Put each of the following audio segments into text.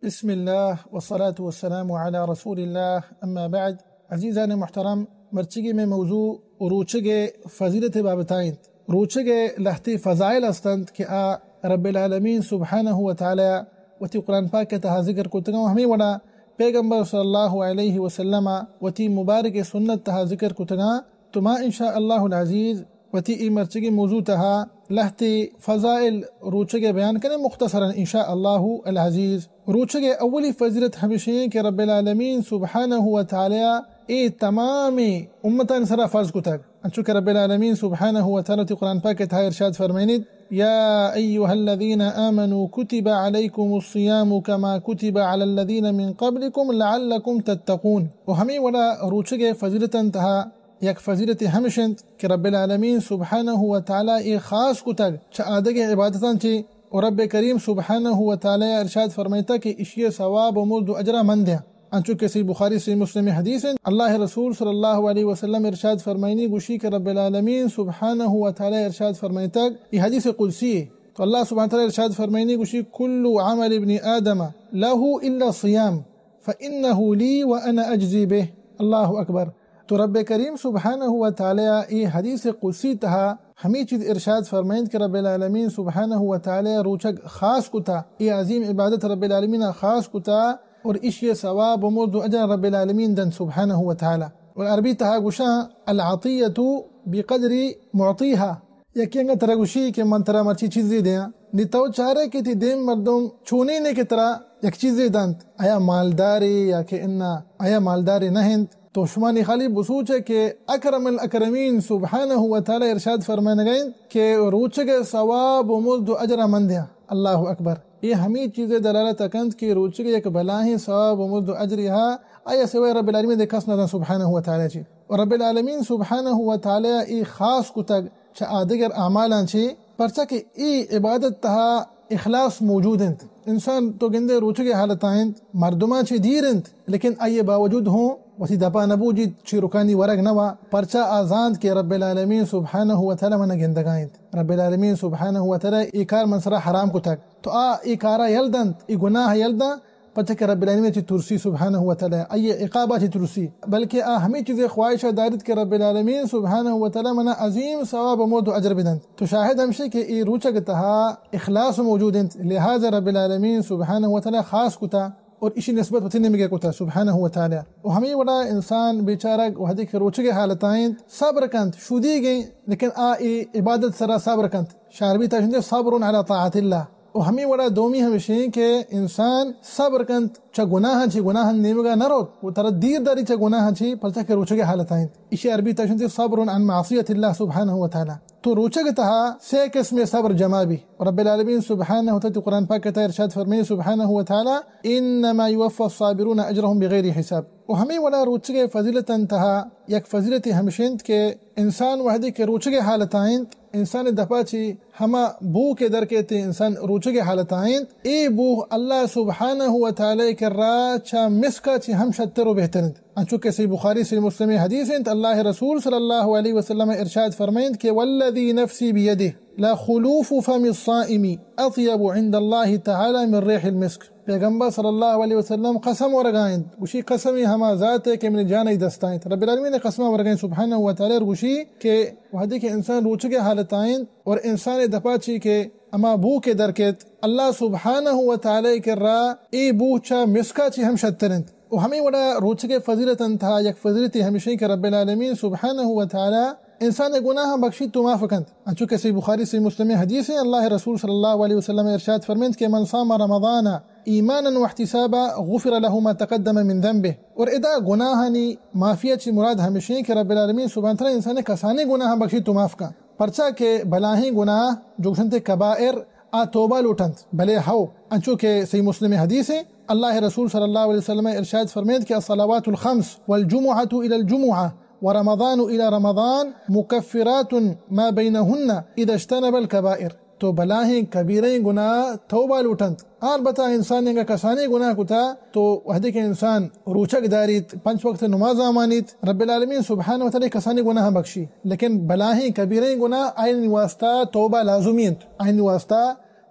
بسم الله والصلاة والسلام على رسول الله أما بعد. عزیزان محترم، مرچگی میں موضوع روچگے فضیلت بابتائند. روچگے لحتی فضائل استند کہ رب العالمین سبحانه وتعالى وتی قرآن پاک تها ذکر کتگا و ہمیں وڑا پیغمبر صلی اللہ علیہ وسلم وتی مبارک سنت تها ذکر کتگا تو ما انشاء اللہ العزیز وتی ای مرچگی موضوع تها لحتی فضائل روچگے بیان کریں مختصرا انشاء اللہ العزیز. روچگے اولی فضیلت ہمیشہ کہ رب العالمین سبحانہ وتعالی ای تمام امتان سرا فرض کتگ انچو کہ رب العالمین سبحانہ وتعالی قرآن پاک تها ارشاد فرمینید يا أيها الذين آمنوا كتب عليكم الصيام كما كتب على الذين من قبلكم لعلكم تتقون. وهمي ولا روچگے فضیلتن تها یک فضیلت ہمشند کہ رب العالمین سبحانہ وتعالی ای خاص کتگ چا آدھگ عبادتان چی اور رب کریم سبحانہ وتعالی ارشاد فرمائتا کہ اشیاء ثواب و مزد و اجرہ مند ہے. انچو کسی بخاری سے مسلم حدیث اللہ رسول صلی اللہ علیہ وسلم ارشاد فرمائنی گوشی کہ رب العالمین سبحانہ وتعالی ارشاد فرمائتا یہ حدیث قدسی ہے. تو اللہ سبحانہ وتعالی ارشاد فرمائنی گوشی کل عمل ابن آدم له الا الصیام فإنه لی وانا اجزی به. اللہ اکبر. تو رب کریم سبحانہ وتعالی یہ حدیث قدسی تہا ہمیں چیز ارشاد فرمائند کہ رب العالمین سبحانہ وتعالی روچگ خاص کتا یہ عظیم عبادت رب العالمین خاص کتا اور اشیاء ثواب و مزد و اجر رب العالمین دن سبحانہ وتعالی. اور عربی تہا گوشا العطیت بقدر معطیها یکینگا ترہ گوشی کہ من ترہ مرچی چیزی دیا نیتاو چارے کہ تی دیم مردم چونی نے کہ ترہ یک چیزی دانت آیا مالداری یا کہ انا آیا مالداری نہند تو شمانی خالی بسوچ ہے کہ اکرم الاکرمین سبحانہ وتعالی ارشاد فرمانے گئیں کہ روچگ ثواب و مزد و اجر مندیا. اللہ اکبر. یہ ہمیں چیزیں دلالت اکند کہ روچگ یک بلاہیں ثواب و مزد و اجرہا آیا سوائے رب العالمین دے کس نظر سبحانہ وتعالی چی. اور رب العالمین سبحانہ وتعالی ای خاص کتگ چا آدگر اعمالان چی پرچا کہ ای عبادت تہا اخلاص موجود انت. انسان تو گندے روچگے حالتائیں مردمان چی دیر انت لیکن آئیے باوجود ہوں وسی دپا نبو جی چی رکانی ورگ نوا پرچا آزاند کے رب العالمین سبحانہ وتعالی من گندگائند. رب العالمین سبحانہ وتعالی ای کار من سرا حرام کو تک تو ای کارا یلدند ای گناہ یلدن پچھا کہ رب العالمین چی ترسی سبحانہ وتعالی آئیے عقابہ چی ترسی بلکہ ہمیں چیزیں خواہشہ دارد کہ رب العالمین سبحانہ وتعالی من عظیم ثواب و مزد و اجر بدند. تو شاہد ہمشہ کہ ای روچگ تہا اخلاص موجود انت لہذا رب العالمین سبحانہ وتعالی خاص کتا اور اسی نسبت وطن میں کتا سبحانہ وتعالی. و ہمیں وڑا انسان بیچارک وحدی کے روچگے حالتائیں صبر کنت شودی گئیں لیکن ای عبادت سرا صبر کنت شاربی تاشندے صبر علی طاعت اللہ. و ہمیں وڑا دومی ہمشیں کہ انسان صبر کنت چا گناہ چی گناہ نیمگا نروت و تردیر داری چا گناہ چی پلتا کہ روچگے حالتائیں اسی عربی تاشندے صبر عن معصیت اللہ سبحانہ وتعالی. تو روچگ تہا سے قسم صبر جمع بھی. رب العالمین سبحانہ وتعالی قرآن پاک تا ارشاد فرمائے سبحانہ وتعالی انما یوفى الصابرون اجرهم بغیر حساب. و ہمیں ولا روچگے فضیلتن تہا یک فضیلت ہمشند کہ انسان وحدی کے روچگے حالتائیں انسان دپا چی ہما بو کے در کے تے انسان روچگے حالتائیں اے بو اللہ سبحانہ وتعالی کر را چا مسکا چی ہم شتر و بہترند. انچو کہ سی بخاری سی مسلم حدیث انت اللہ رسول صلی اللہ علیہ وسلم ارشاد فرمائند کہ والذی نفسی بیدہ لا خلوف فم الصائم اطیب عند اللہ تعالی من ریح المسک. پیغمبر صلی اللہ علیہ وسلم قسم ورگائند گوشی قسمی ہما ذات ہے کہ من جانئی دستائیں. رب العالمین نے قسم ورگائند سبحانہ وتعالی گوشی کہ وحدی کہ انسان روچگے حالتائیں اور انسان دپا چی کہ اما بو کے درکت اللہ سبحانہ وتعالی کر را ای بو چا مسکا چی ہم شترند. و ہمیں وڑا روچگے فضیلتن تھا یک فضیلتی ہمیشہ کہ رب العالمین سبحانہ وتعالی انسان گناہ بخشی تو معاف کند. انچو کہ سی بخاری سی مسلم حدیث ہے اللہ رسول صلی اللہ علیہ وسلم ارشاد فرمائند کہ من صام رمضان ایمانا واحتسابا غفر له ما تقدم من ذنبه. اور ادا گناہانی معافیت چی مراد ہمیشہ کہ رب العالمین سبحانہ وتعالی انسان کسانے گناہ بخشی تو معاف کا پرچا کہ بلاہیں گناہ جو سنتے کبائر توبہ لوٹند بلے ہو. انچو کہ سی مسلم حدیث ہے اللہ رسول صلی اللہ علیہ وسلم ارشاد فرمائند کہ الصلوات الخمس والجمعة الى الجمعة ورمضان الى رمضان مكفرات ما بينهن اذا اجتنب الكبائر. تو بلاہیں کبیریں گناہ توبہ لوٹند البتہ انسان کا کسانے گناہ کتا تو وحدی کے انسان روچک داریت پنچ وقت نماز آمانیت رب العالمین سبحانہ وتعالی کسانے گناہ بخشی لیکن بلاہیں کبیریں گناہ آئین واسطہ توبہ لازمیت آئین واسطہ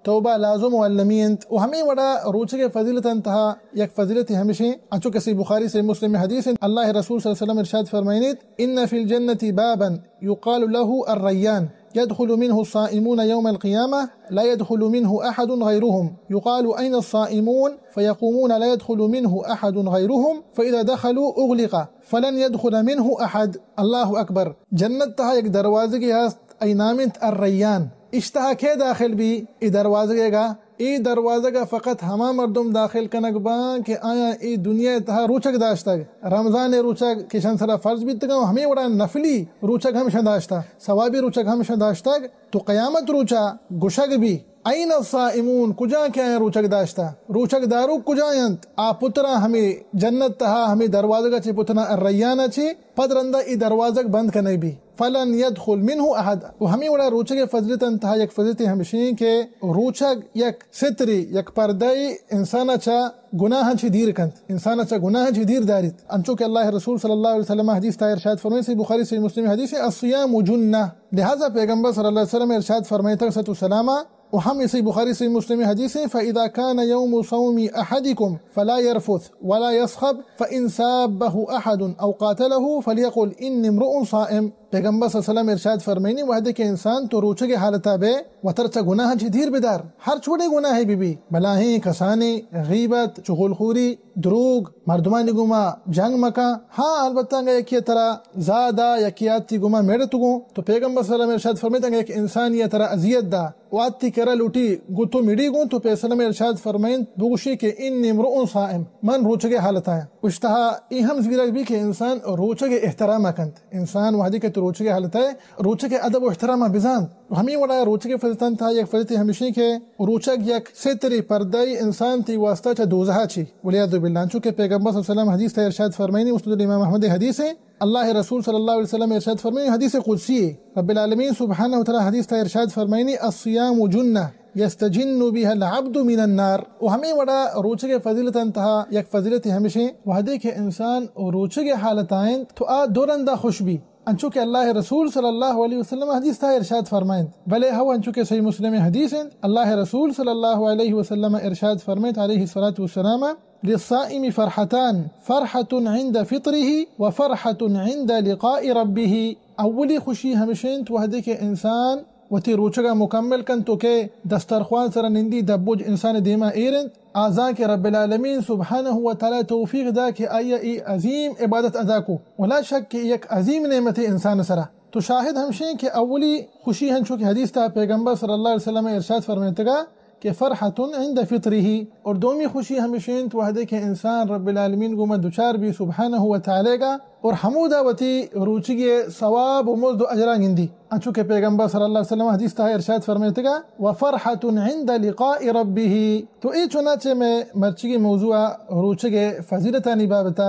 توبه لازم واللمينت وهمي ودا روچه فضيلت انتها یک فضیلت همیشه انچو کسی بخاری سے مسلم حدیث الله رسول صلی الله علیه وسلم ارشاد فرمایید ان في الجنه بابا يقال له الريان يدخل منه الصائمون يوم القيامة لا يدخل منه أحد غيرهم يقال أين الصائمون فيقومون لا يدخل منه أحد غيرهم فإذا دخلوا أغلق فلن يدخل منه أحد. الله أكبر. جنتها یک دروازه هست ای نامت الريان. اشتها که داخل بی ای دروازه گا ای دروازه کا فقط ہما مردم داخل کنک با کہ آیا ای دنیا تها روچک داشتا رمضان روچک کشن سرا فرض بیت گا ہمیں وڑا نفلی روچک ہمیشہ داشتا ثوابی روچک ہمیشہ داشتا تو قیامت روچا گشک بھی این الصائمون کجا کیا روچک داشتا روچک دارو کجا ینت آ پترا ہمیں جنت تها ہمیں دروازه کا چھ پتنا الریان چھ پدرنده ای دروازه بند کنی بھی فلن يدخل منه احد. وهمي ولا روچك فضلت انتها یک فضلت همشين که روچك یک ستری یک پردای انسان چا گناه چه دیر کند انسان چا گناه چه دیر دارید انچو که الله رسول صلی الله علیه وسلم حدیث تا ارشاد فرمایي سی بخاری سی مسلم حدیث الصيام جنه. لهذا پیغمبر صلی الله علیه وسلم ارشاد فرمایي ته سلامه وهم سی بخاری سی مسلم حدیث فاذا كان يوم صوم احدكم فلا يرفث ولا يصخب فان سابه احد او قاتله فليقل اني امرؤ صائم. پیغمبر صلی الله علیه وسلم ارشاد فرمایي وحده که انسان تو روچه کے حالت به وترچ گناہ چه دیر بدار ہر چھوٹے گناہ بی بلاہی کسانی غیبت چغلخوری دروغ مردمانی گما جنگ مکا ہاں البتہ یکی طرح زادہ یکیاتی گما میڑت گو تو پیغمبر صلی اللہ علیہ وسلم ارشاد فرمایتا کہ ایک انسان یہ طرح اذیت دا واتی کرا لوٹی گتو میڑی گو تو پیغمبر ارشاد فرمائن بوشی کہ ان امرؤ صائم من روچه کے حالت ہے اشتہا ای ہم زیرا بھی کہ انسان روچه کے احترام کند انسان وحدی کے روچه کے حالت ہے روچه کے ادب و احترام بزان ہمیں وڑا روچه کے فضلتن تھا یک فضلت ہمیشہ کہ روچه یک ستری پردای انسان تی واسطہ چ دوزہ چی ولیاذ بالله چونکہ پیغمبر صلی اللہ علیہ وسلم حدیث تا ارشاد فرمائنی مسند امام احمد حدیث ہے اللہ رسول صلی اللہ علیہ وسلم ارشاد فرمائنی حدیث قدسی رب العالمین سبحانہ وتعالی حدیث تا ارشاد فرمائنی الصيام جنہ يستجن بها العبد من النار. وهمي ودا روچه کے فضیلت انتہا یک فضیلت ہمیشہ وحدے کے انسان روچه کے حالتائیں تو دورندہ خوش بھی انچو کہ اللہ رسول صلی اللہ علیہ وسلم حدیث تا ارشاد فرمائیں بلے ہو انچو کہ صحیح مسلم حدیث اللہ رسول صلی اللہ علیہ وسلم ارشاد فرمائیں علیہ الصلاۃ والسلام للصائم فرحتان فرحة عند فطره وفرحة عند لقاء ربه. اولی خوشی ہمیشہ تو وحدے کے انسان وتی روچگا مکمل کن تو کہ دسترخوان سر نندی دبوج انسان دیما ایرن آزا کے رب العالمین سبحانہ وتعالی توفیق دا کہ آیا ای عظیم عبادت ادا کو ولا شک کہ یک عظیم نعمت انسان سرا تو شاہد ہمشیں کہ اولی خوشی ہنچو کہ حدیث تا پیغمبر صلی اللہ علیہ وسلم ارشاد فرماتے گا کہ فرحت عند فطره اور دومی خوشی ہمیشہ تو وحدے کہ انسان رب العالمین کو دوچار بھی سبحانہ وتعالی کا اور حمودہ وتی روچی ثواب و مزد و اجرا گندی انچو کہ پیغمبر صلی اللہ علیہ وسلم حدیث تا ارشاد فرماتے گا وفرحت عند لقاء ربه. تو ای چنانچہ میں مرچی موضوع روچی فضیلتانی بابتا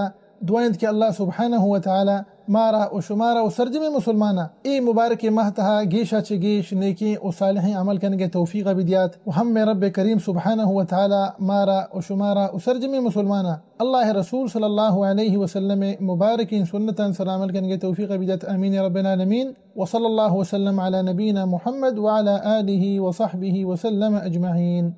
دعائیں کہ اللہ سبحانہ وتعالی مارا و شمارا و سرجم مسلمانا ای مبارک مہتہا گیشا چگیش نیکی و صالحین عمل کرنے کے توفیق بدیات و ہم میں رب کریم سبحانہ وتعالی مارا و شمارا و سرجم مسلمانا اللہ رسول صلی اللہ علیہ وسلم مبارکین سنتا سر عمل کرنے کے توفیق بدیات آمین رب العالمین وصلی اللہ وسلم علی نبینا محمد وعلى آلہ وصحبہ وسلم اجمعین.